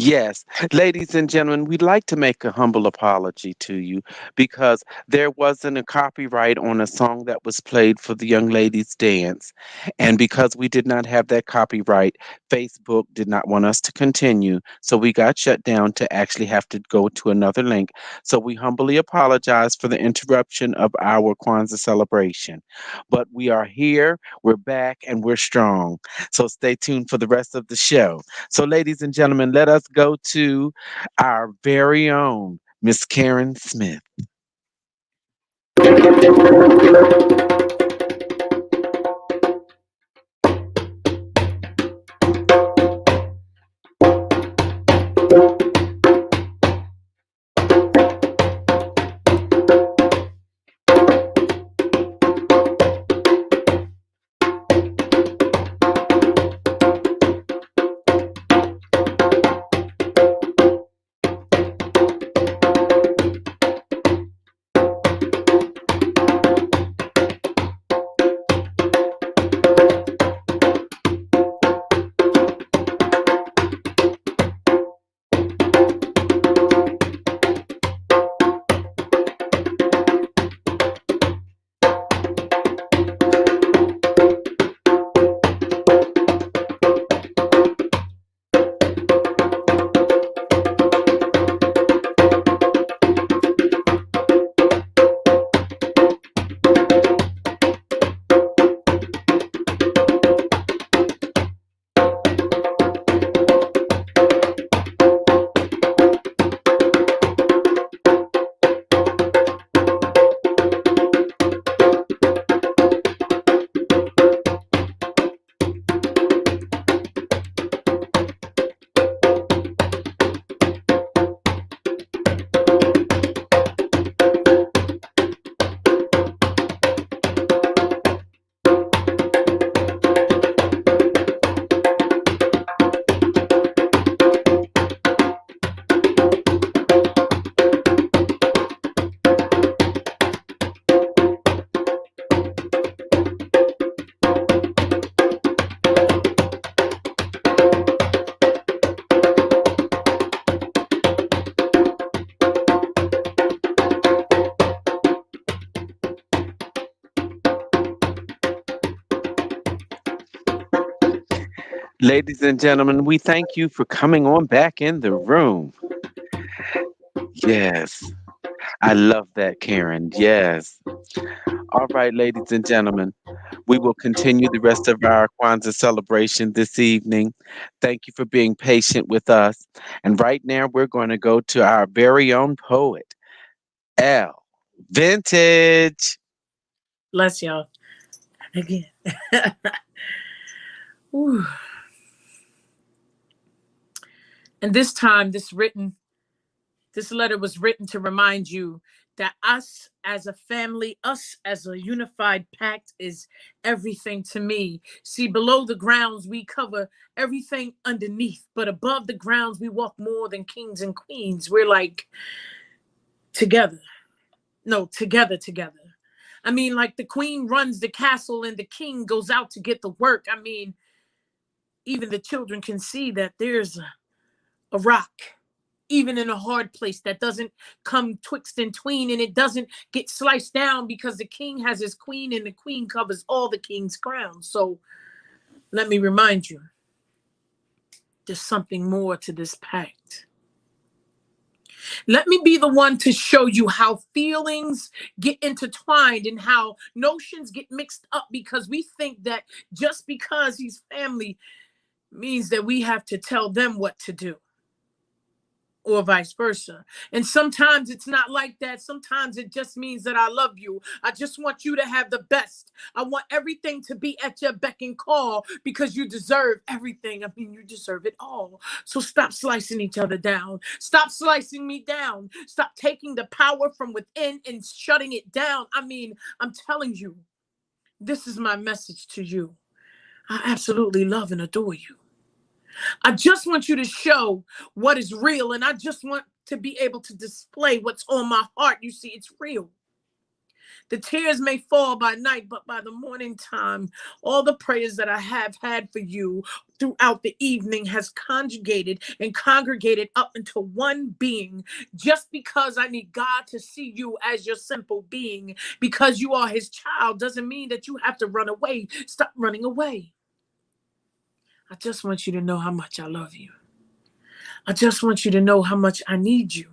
Yes, ladies and gentlemen, we'd like to make a humble apology to you because there wasn't a copyright on a song that was played for the young ladies' dance. And because we did not have that copyright, Facebook did not want us to continue. So we got shut down to actually have to go to another link. So we humbly apologize for the interruption of our Kwanzaa celebration. But we are here, we're back, and we're strong. So stay tuned for the rest of the show. So, ladies and gentlemen, let us go to our very own Miss Karen Smith. Ladies and gentlemen, we thank you for coming on back in the room. Yes, I love that, Karen. Yes. All right, ladies and gentlemen, we will continue the rest of our Kwanzaa celebration this evening. Thank you for being patient with us. And right now, we're going to go to our very own poet, L. Vintage. Bless y'all again. Ooh. And this time, this letter was written to remind you that us as a family, us as a unified pact is everything to me. See, below the grounds, we cover everything underneath, but above the grounds, we walk more than kings and queens. We're like together. No, together. I mean, like the queen runs the castle and the king goes out to get the work. I mean, even the children can see that there's a rock, even in a hard place, that doesn't come twixt and tween, and it doesn't get sliced down because the king has his queen and the queen covers all the king's crowns. So let me remind you, there's something more to this pact. Let me be the one to show you how feelings get intertwined and how notions get mixed up because we think that just because he's family means that we have to tell them what to do, or vice versa. And sometimes it's not like that. Sometimes it just means that I love you. I just want you to have the best. I want everything to be at your beck and call because you deserve everything. I mean, you deserve it all. So stop slicing each other down. Stop slicing me down. Stop taking the power from within and shutting it down. I mean, I'm telling you, this is my message to you. I absolutely love and adore you. I just want you to show what is real, and I just want to be able to display what's on my heart. You see, it's real. The tears may fall by night, but by the morning time, all the prayers that I have had for you throughout the evening has conjugated and congregated up into one being. Just because I need God to see you as your simple being, because you are his child, doesn't mean that you have to run away. Stop running away. I just want you to know how much I love you. I just want you to know how much I need you.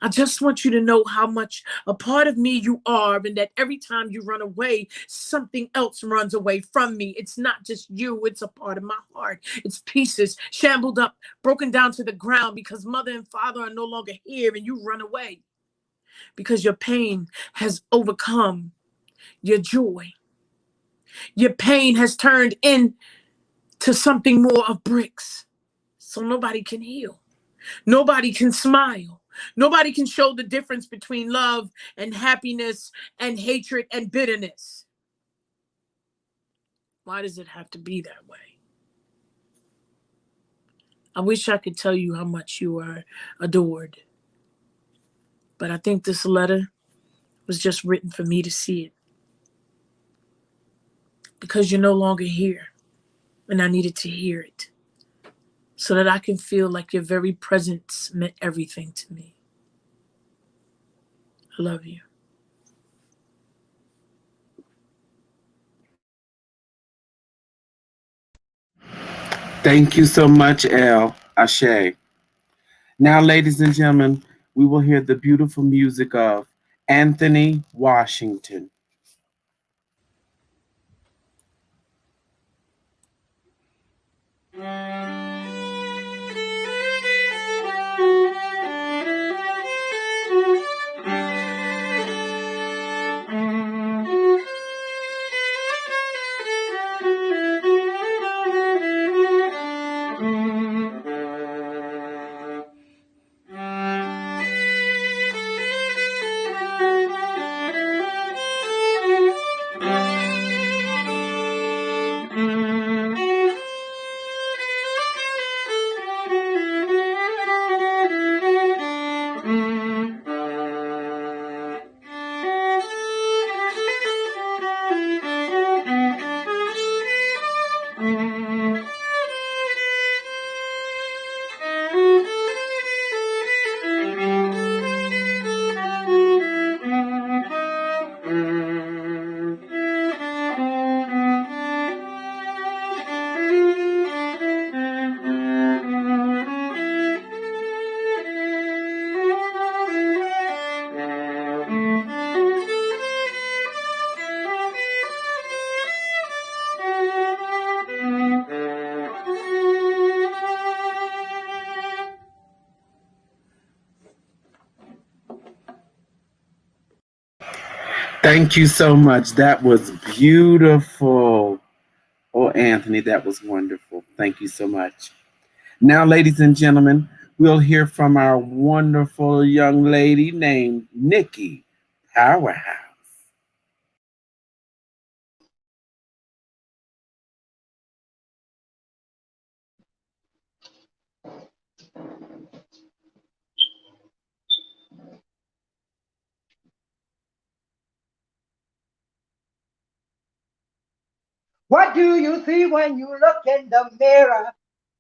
I just want you to know how much a part of me you are, and that every time you run away, something else runs away from me. It's not just you, it's a part of my heart. It's pieces shambled up, broken down to the ground because mother and father are no longer here and you run away because your pain has overcome your joy. Your pain has turned into something more of bricks. So nobody can heal. Nobody can smile. Nobody can show the difference between love and happiness and hatred and bitterness. Why does it have to be that way? I wish I could tell you how much you are adored, but I think this letter was just written for me to see it because you're no longer here and I needed to hear it so that I can feel like your very presence meant everything to me. I love you. Thank you so much, El Ashe. Now, ladies and gentlemen, we will hear the beautiful music of Anthony Washington. Thank you so much. That was beautiful. Oh, Anthony, that was wonderful. Thank you so much. Now, ladies and gentlemen, we'll hear from our wonderful young lady named Nikki Powerhouse. What do you see when you look in the mirror?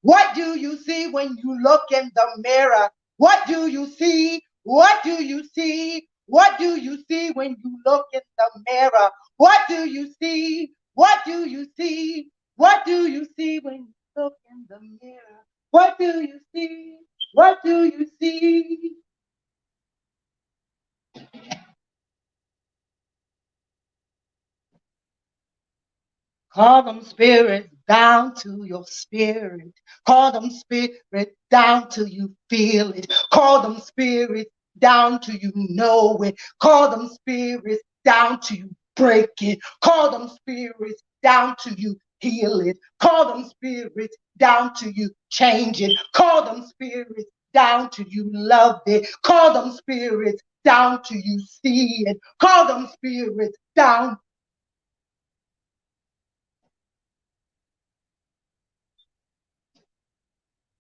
What do you see when you look in the mirror? What do you see? What do you see? What do you see when you look in the mirror? What do you see? What do you see? What do you see when you look in the mirror? What do you see? What do you see? Call them spirits down to your spirit. Call them spirits down till you feel it. Call them spirits down till you know it. Call them spirits down till you break it. Call them spirits down till you heal it. Call them spirits down till you change it. Call them spirits down till you love it. Call them spirits down till you see it. Call them spirits down.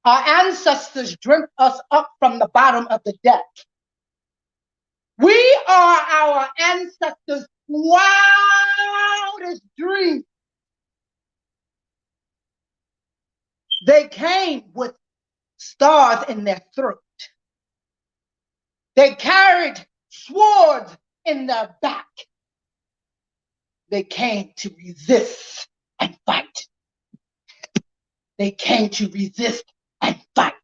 Our ancestors dreamt us up from the bottom of the deck. We are our ancestors' wildest dreams. They came with stars in their throat. They carried swords in their back. They came to resist and fight. They came to resist and fight.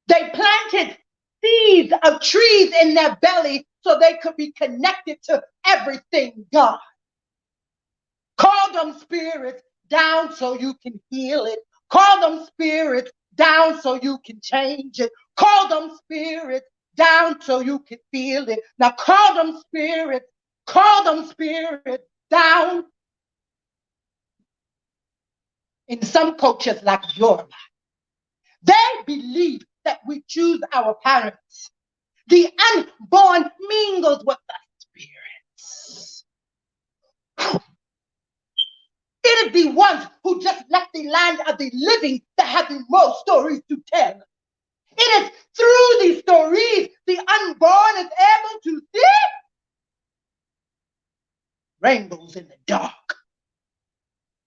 They planted seeds of trees in their belly so they could be connected to everything God. Call them spirits down so you can heal it. Call them spirits down so you can change it. Call them spirits down so you can feel it. Now call them spirits down. In some cultures like yours, they believe that we choose our parents. The unborn mingles with the spirits. It is the ones who just left the land of the living that have the most stories to tell. It is through these stories the unborn is able to see rainbows in the dark.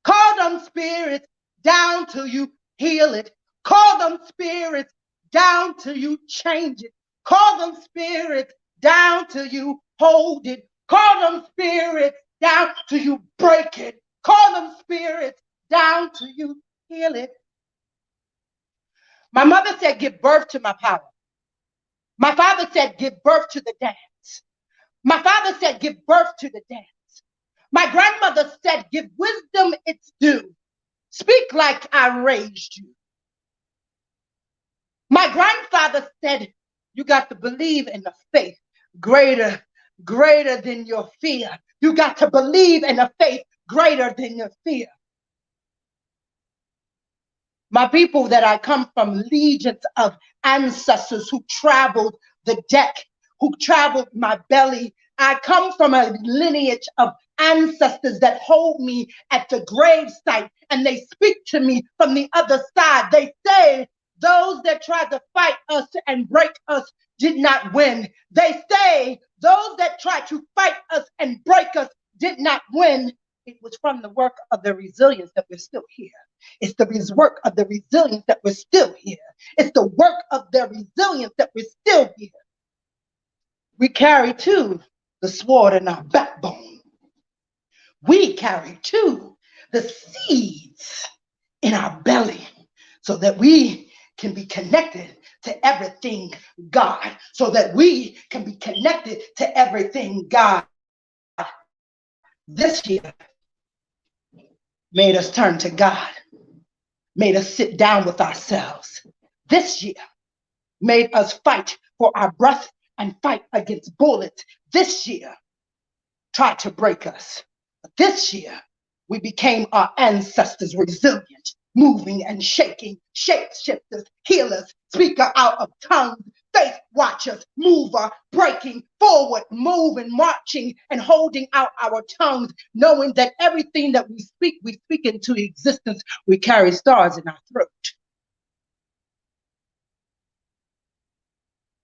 Call them spirits down till you heal it. Call them spirits down till you change it. Call them spirits down till you hold it. Call them spirits down till you break it. Call them spirits down till you heal it. My mother said, give birth to my power. My father said, give birth to the dance. My father said, give birth to the dance. My grandmother said, give wisdom its due. Speak like I raised you. My grandfather said, you got to believe in a faith greater than your fear. You got to believe in a faith greater than your fear. My people that I come from, legions of ancestors who traveled the deck, who traveled my belly. I come from a lineage of ancestors that hold me at the grave site and they speak to me from the other side. They say, those that tried to fight us and break us did not win. They say, those that tried to fight us and break us did not win. It was from the work of the resilience that we're still here. It's the work of the resilience that we're still here. It's the work of the resilience that we're still here. We carry too the sword in our backbone. We carry too the seeds in our belly so that we can be connected to everything God. So that we can be connected to everything God. This year made us turn to God, made us sit down with ourselves. This year made us fight for our breath and fight against bullets. This year tried to break us. But this year we became our ancestors resilient, moving and shaking, shapeshifters, healers, speaker out of tongues, faith watchers, mover, breaking forward, moving, marching, and holding out our tongues, knowing that everything that we speak into existence. We carry stars in our throat.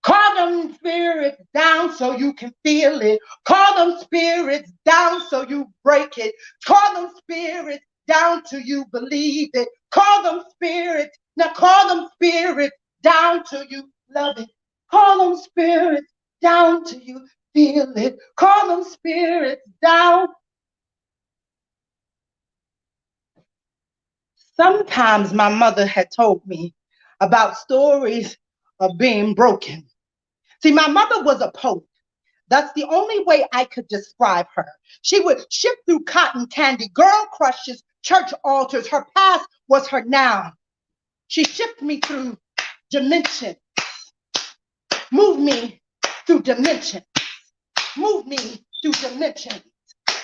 Call them spirits down so you can feel it. Call them spirits down so you break it. Call them spirits down till you believe it. Call them spirits. Now call them spirits down till you love it. Call them spirits down till you feel it. Call them spirits down. Sometimes my mother had told me about stories of being broken. See, my mother was a poet. That's the only way I could describe her. She would shift through cotton candy, girl crushes, church altars. Her past was her now. She shifted me through dimensions, moved me through dimensions, moved me through dimensions,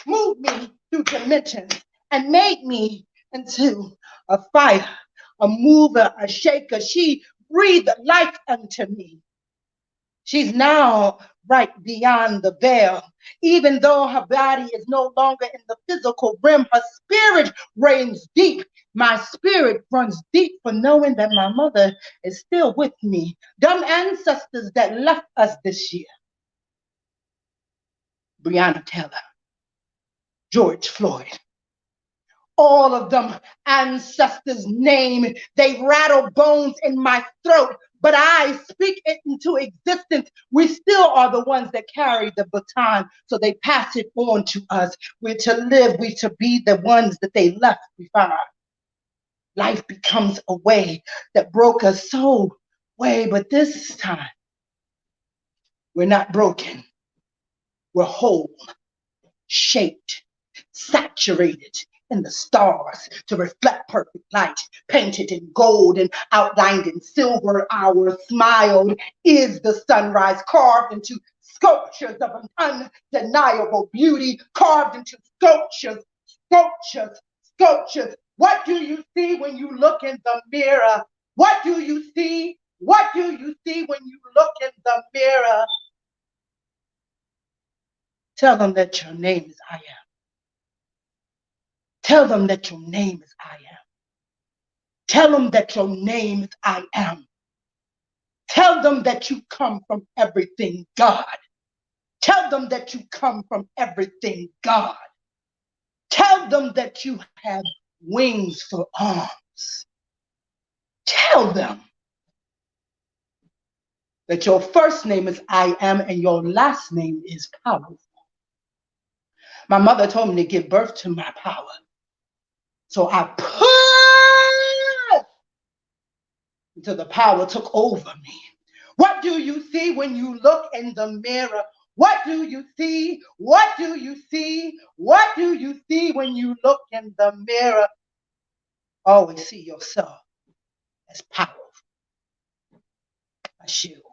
moved me through dimensions, and made me into a fighter, a mover, a shaker. She breathed life unto me. She's now right beyond the veil. Even though her body is no longer in the physical realm, her spirit reigns deep. My spirit runs deep for knowing that my mother is still with me. Dumb ancestors that left us this year: Breonna Taylor, George Floyd, all of them ancestors' name. They rattle bones in my throat, but I speak it into existence. We still are the ones that carry the baton, so they pass it on to us. We're to live, we're to be the ones that they left behind. Life becomes a way that broke us so way, but this time we're not broken. We're whole, shaped, saturated in the stars to reflect perfect light, painted in gold and outlined in silver. Our smile is the sunrise, carved into sculptures of an undeniable beauty, carved into sculptures, sculptures, sculptures. What do you see when you look in the mirror? What do you see? What do you see when you look in the mirror? Tell them that your name is I am. Tell them that your name is I am. Tell them that your name is I am. Tell them that you come from everything God. Tell them that you come from everything God. Tell them that you have wings for arms. Tell them that your first name is I am and your last name is powerful. My mother told me to give birth to my power. So I pushed until the power took over me. What do you see when you look in the mirror? What do you see? What do you see? What do you see when you look in the mirror? Always see yourself as powerful. A shield.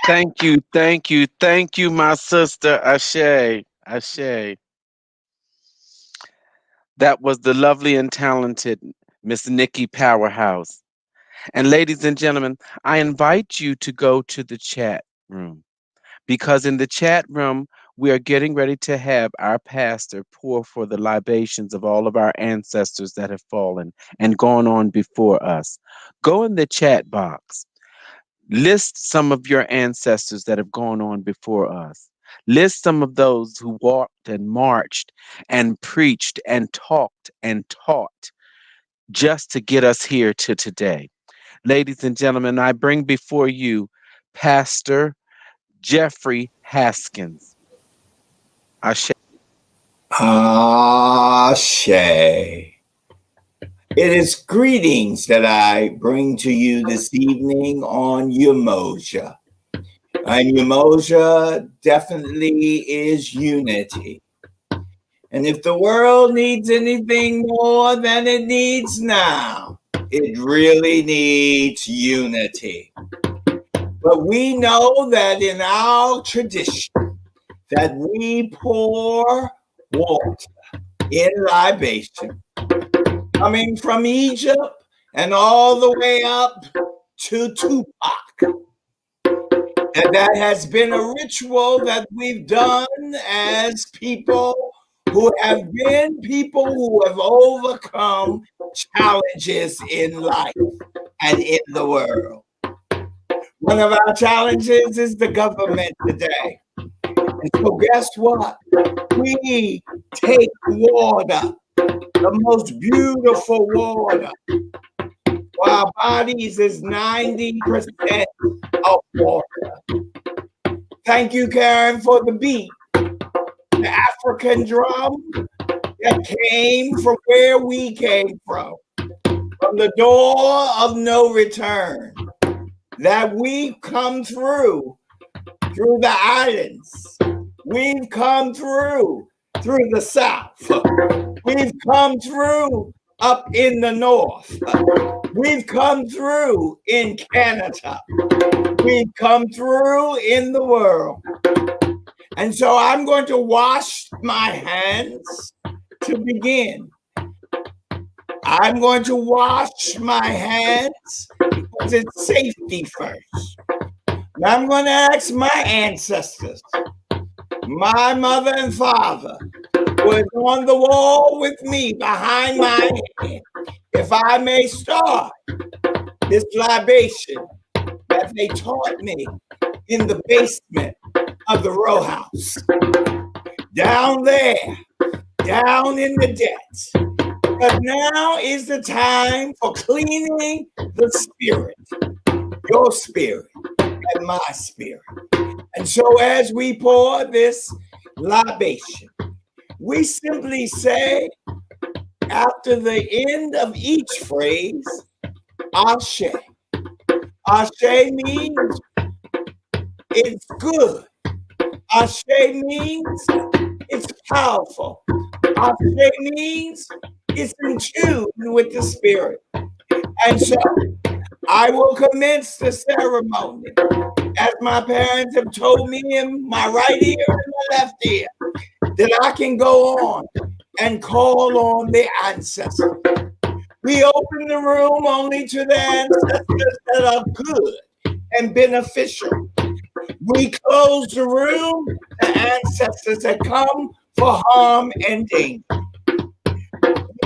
Thank you, thank you, thank you, my sister Ashe. Ashe. That was the lovely and talented Miss Nikki Powerhouse. And ladies and gentlemen, I invite you to go to the chat room because in the chat room, we are getting ready to have our pastor pour for the libations of all of our ancestors that have fallen and gone on before us. Go in the chat box. List some of your ancestors that have gone on before us. List some of those who walked and marched and preached and talked and taught just to get us here to today. Ladies and gentlemen, I bring before you Pastor Jeffrey Haskins. Ashe. Ashe. It is greetings that I bring to you this evening on Umoja. And Umoja definitely is unity. And if the world needs anything more than it needs now, it really needs unity. But we know that in our tradition, that we pour water in libation, coming from Egypt and all the way up to Tupac. And that has been a ritual that we've done as people who have been people who have overcome challenges in life and in the world. One of our challenges is the government today. And so guess what? We take water, the most beautiful water. Our bodies is 90% of water. Thank you, Karen, for the beat. The African drum that came from where we came from the door of no return, that we've come through the islands. We've come through the South. We've come through up in the North. We've come through in Canada. We've come through in the world. And so I'm going to wash my hands to begin. I'm going to wash my hands because it's safety first. Now I'm going to ask my ancestors, my mother and father, who is on the wall with me behind my head, if I may start this libation that they taught me in the basement of the row house. Down there, down in the depths. Because now is the time for cleaning the spirit, your spirit and my spirit. And so as we pour this libation, we simply say after the end of each phrase, Ashe. Ashe means it's good. Ashe means it's powerful. Ashe means it's in tune with the spirit. And so I will commence the ceremony as my parents have told me in my right ear and my left ear that I can go on and call on the ancestors. We open the room only to the ancestors that are good and beneficial. We close the room to ancestors that come for harm and danger.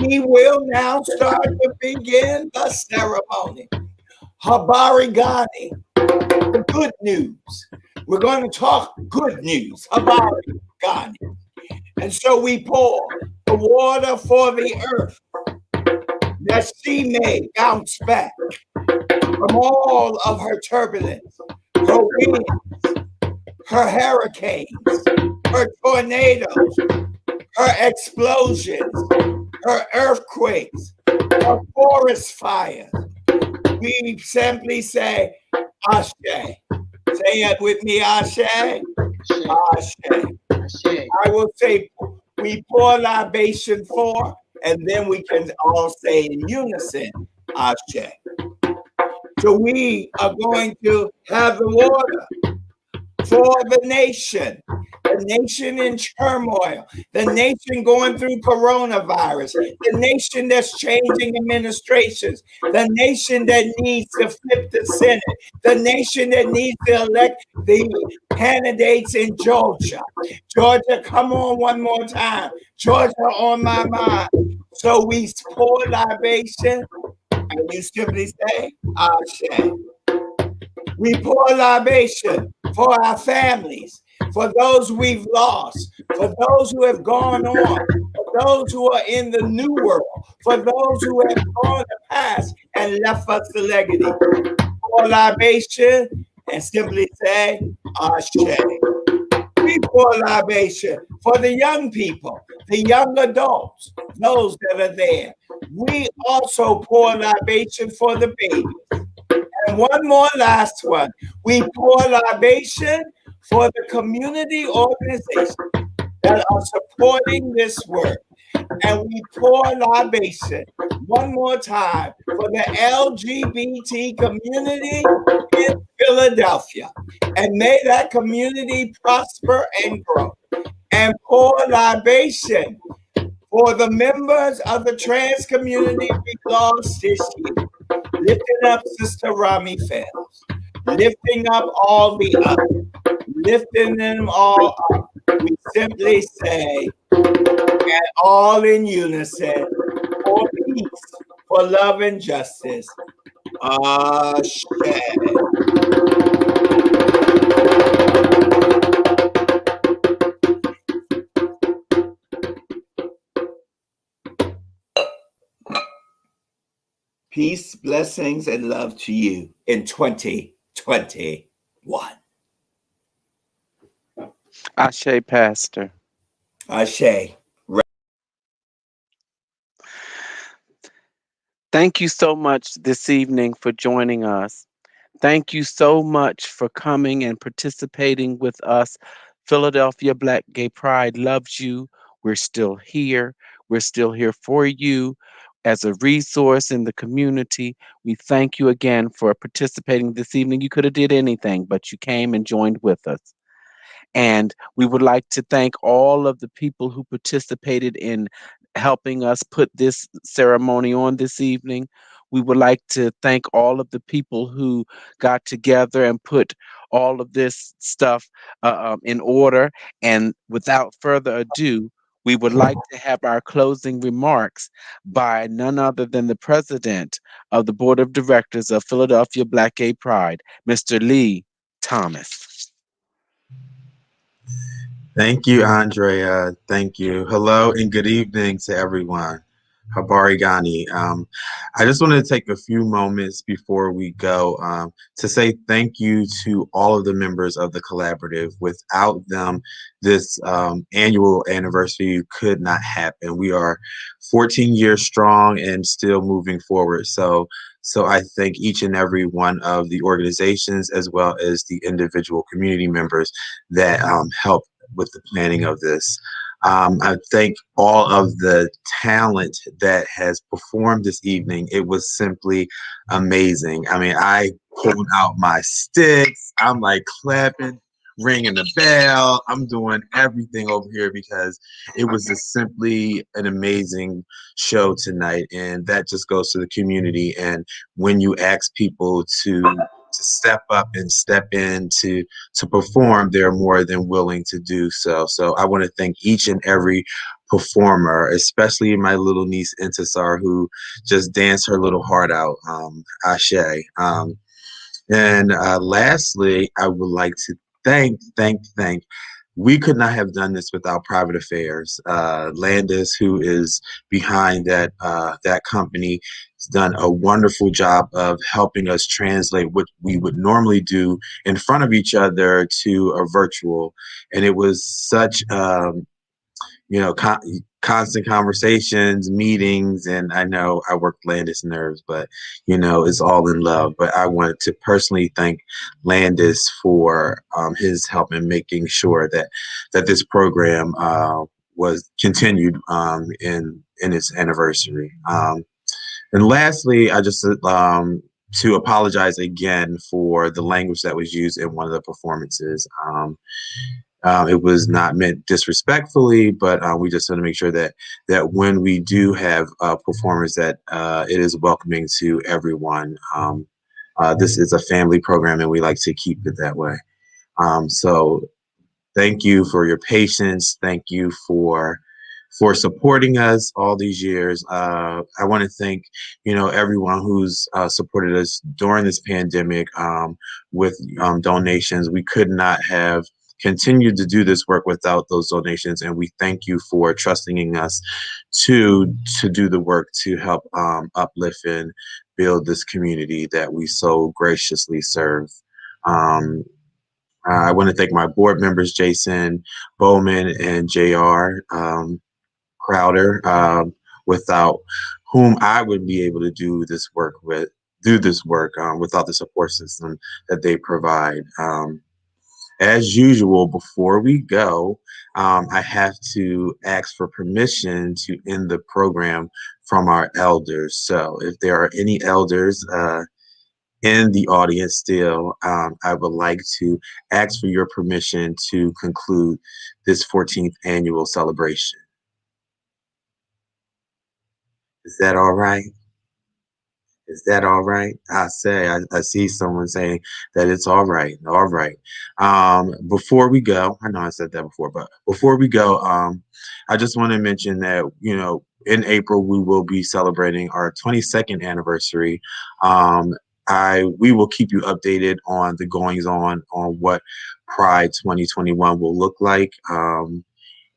We will now start to begin the ceremony. Habari Gani, the good news. We're going to talk good news. Habari Gani. And so we pour the water for the earth that she may bounce back from all of her turbulence, her winds, her hurricanes, her tornadoes, her explosions, her earthquakes, her forest fires. We simply say, Ashe. Say it with me, Ashe. Ashe. I will say, we pour libation for, and then we can all say in unison, Ashe. So we are going to have the water for the nation in turmoil, the nation going through coronavirus, the nation that's changing administrations, the nation that needs to flip the Senate, the nation that needs to elect the candidates in Georgia. Georgia, come on one more time. Georgia on my mind. So we pour libation, and you simply say, Ashe. We pour libation for our families, for those we've lost, for those who have gone on, for those who are in the new world, for those who have gone the past and left us the legacy. Pour libation and simply say, Ashe. We pour libation for the young people, the young adults, those that are there. We also pour libation for the babies. And one more last one. We pour libation for the community organizations that are supporting this work. And we pour libation one more time for the LGBT community in Philadelphia. And may that community prosper and grow. And pour libation for the members of the trans community we lost this year. Lifting up Sister Rami Fells, lifting up all the others, lifting them all up. We simply say, and all in unison, for peace, for love and justice. Ashe. Peace, blessings, and love to you in 2021. Ashe, Pastor. Ashe. Thank you so much this evening for joining us. Thank you so much for coming and participating with us. Philadelphia Black Gay Pride loves you. We're still here. We're still here for you as a resource in the community. We thank you again for participating this evening. You could have did anything, but you came and joined with us. And we would like to thank all of the people who participated in helping us put this ceremony on this evening. We would like to thank all of the people who got together and put all of this stuff in order. And without further ado, we would like to have our closing remarks by none other than the president of the board of directors of Philadelphia Black Gay Pride, Mr. Lee Thomas. Thank you, Andrea. Thank you. Hello and good evening to everyone. Habari Gani. I just wanted to take a few moments before we go to say thank you to all of the members of the collaborative. Without them, this annual anniversary could not happen. We are 14 years strong and still moving forward. So I thank each and every one of the organizations as well as the individual community members that help with the planning of this. I thank all of the talent that has performed this evening. It was simply amazing. I mean, I pulled out my sticks. I'm like clapping, ringing the bell. I'm doing everything over here because it was just simply an amazing show tonight. And that just goes to the community. And when you ask people to step up and step in to perform, they're more than willing to do so. So I want to thank each and every performer, especially my little niece Intisar, who just danced her little heart out. Ashe. And lastly, I would like to thank. We could not have done this without Private Affairs. Landis, who is behind that company, has done a wonderful job of helping us translate what we would normally do in front of each other to a virtual. And it was such you know, constant conversations, meetings, and I know I worked Landis nerves, but it's all in love. But I wanted to personally thank Landis for his help in making sure that this program was continued in its anniversary. And lastly, I just to apologize again for the language that was used in one of the performances. It was not meant disrespectfully, but we just want to make sure that when we do have performers, that it is welcoming to everyone. This is a family program, and we like to keep it that way. So thank you for your patience. Thank you for supporting us all these years. I want to thank, everyone who's supported us during this pandemic with donations. We could not have continued to do this work without those donations, and we thank you for trusting in us to do the work to help uplift and build this community that we so graciously serve. I want to thank my board members, Jason Bowman and JR Crowder, without whom I would be able to do this work without the support system that they provide. As usual, before we go, I have to ask for permission to end the program from our elders. So if there are any elders in the audience still, I would like to ask for your permission to conclude this 14th annual celebration. Is that all right? Is that all right? I see someone saying that it's all right. All right. Before we go, I know I said that before, but before we go, I just want to mention that, in April, we will be celebrating our 22nd anniversary. We will keep you updated on the goings on what Pride 2021 will look like.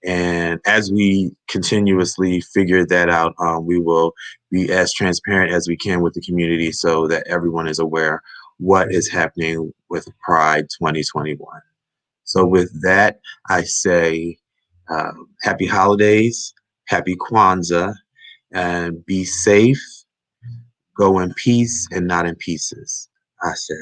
And as we continuously figure that out, we will be as transparent as we can with the community so that everyone is aware what is happening with Pride 2021. So with that, I say happy holidays, happy Kwanzaa, and be safe, go in peace and not in pieces. I say.